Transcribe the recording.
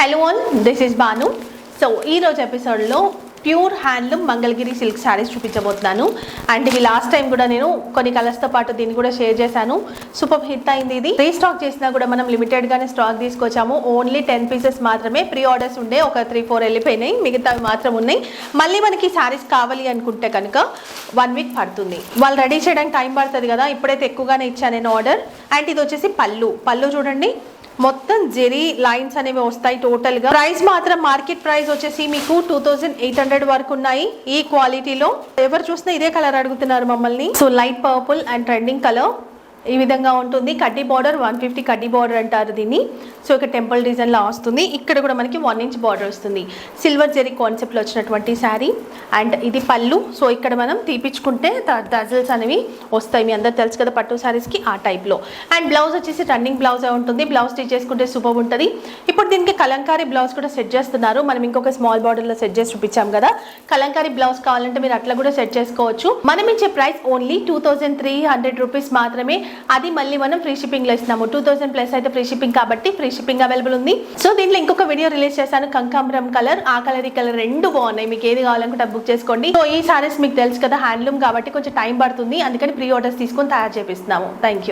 Hello all, this is Banu. So ఈరోజు ఎపిసోడ్లో pure handloom Mangalagiri silk saris చూపించబోతున్నాను. అండ్ ఇవి లాస్ట్ టైం కూడా నేను కొన్ని కలర్స్తో పాటు దీన్ని కూడా షేర్ చేశాను. సూపర్ హిట్ అయింది. ఇది రీస్టాక్ చేసినా కూడా మనం లిమిటెడ్గానే స్టాక్ తీసుకొచ్చాము. ఓన్లీ 10 పీసెస్ మాత్రమే ప్రీ ఆర్డర్స్ ఉండే, ఒక 3-4 వెళ్ళిపోయినాయి, మిగతావి మాత్రం ఉన్నాయి. మళ్ళీ మనకి శారీస్ కావాలి అనుకుంటే కనుక 1 వీక్ పడుతుంది. వాళ్ళు రెడీ చేయడానికి టైం పడుతుంది కదా, ఇప్పుడైతే ఎక్కువగానే ఇచ్చాను నేను ఆర్డర్. అండ్ ఇది వచ్చేసి పళ్ళు చూడండి, మొత్తం జెరీ లైన్స్ అనేవి వస్తాయి. టోటల్ గా ప్రైస్ మాత్రం మార్కెట్ ప్రైస్ వచ్చేసి మీకు 2800 వరకు ఉన్నాయి. ఈ క్వాలిటీలో ఎవరు చూసినా ఇదే కలర్ అడుగుతున్నారు మమ్మల్ని. So light purple and trending colour ఈ విధంగా ఉంటుంది. కడ్డీ బార్డర్ 150 కడ్డీ బార్డర్ అంటారు దీన్ని. సో ఇక్కడ టెంపుల్ డిజైన్ లా వస్తుంది. ఇక్కడ కూడా మనకి 1 ఇంచ్ బార్డర్ వస్తుంది. సిల్వర్ జెరీ కాన్సెప్ట్ లో వచ్చినటువంటి శారీ. అండ్ ఇది పళ్ళు. సో ఇక్కడ మనం తీపించుకుంటే డజల్స్ అనేవి వస్తాయి. మీ అందరు తెలుసు కదా పట్టు శారీస్ కి ఆ టైప్ లో. అండ్ బ్లౌజ్ వచ్చేసి రన్నింగ్ బ్లౌజ్ ఉంటుంది. బ్లౌజ్ స్టిచ్ చేసుకుంటే సూపర్ ఉంటుంది. ఇప్పుడు దీనికి కలంకారీ బ్లౌజ్ కూడా సెట్ చేస్తున్నారు. మనం ఇంకొక స్మాల్ బార్డర్ లో సెట్ చేసి చూపించాం కదా, కలంకారీ బ్లౌజ్ కావాలంటే మీరు అట్లా కూడా సెట్ చేసుకోవచ్చు. మనం ఇచ్చే ప్రైస్ ఓన్లీ 2300 రూపీస్ మాత్రమే. అది మళ్ళీ మనం ఫ్రీ షిప్పింగ్ లో ఇస్తున్నాము. 2000 ప్లస్ అయితే ఫ్రీ షిప్పింగ్, కాబట్టి ఫ్రీ షిప్పింగ్ అవైలబుల్ ఉంది. సో దీంట్లో ఇంకొక వీడియో రిలీజ్ చేశాను, కంకాంబరం కలర్. ఆ కలర్ ఈ కలర్ రెండు బాగున్నాయి. మీకు ఏది కావాలనుకుంటే బుక్ చేసుకోండి. సో ఈ సారీస్ మీకు తెలుసు కదా హ్యాండ్లూమ్ కాబట్టి కొంచెం టైం పడుతుంది, అందుకని ప్రీ ఆర్డర్స్ తీసుకొని తయారు చేపిస్తున్నాము. Thank you.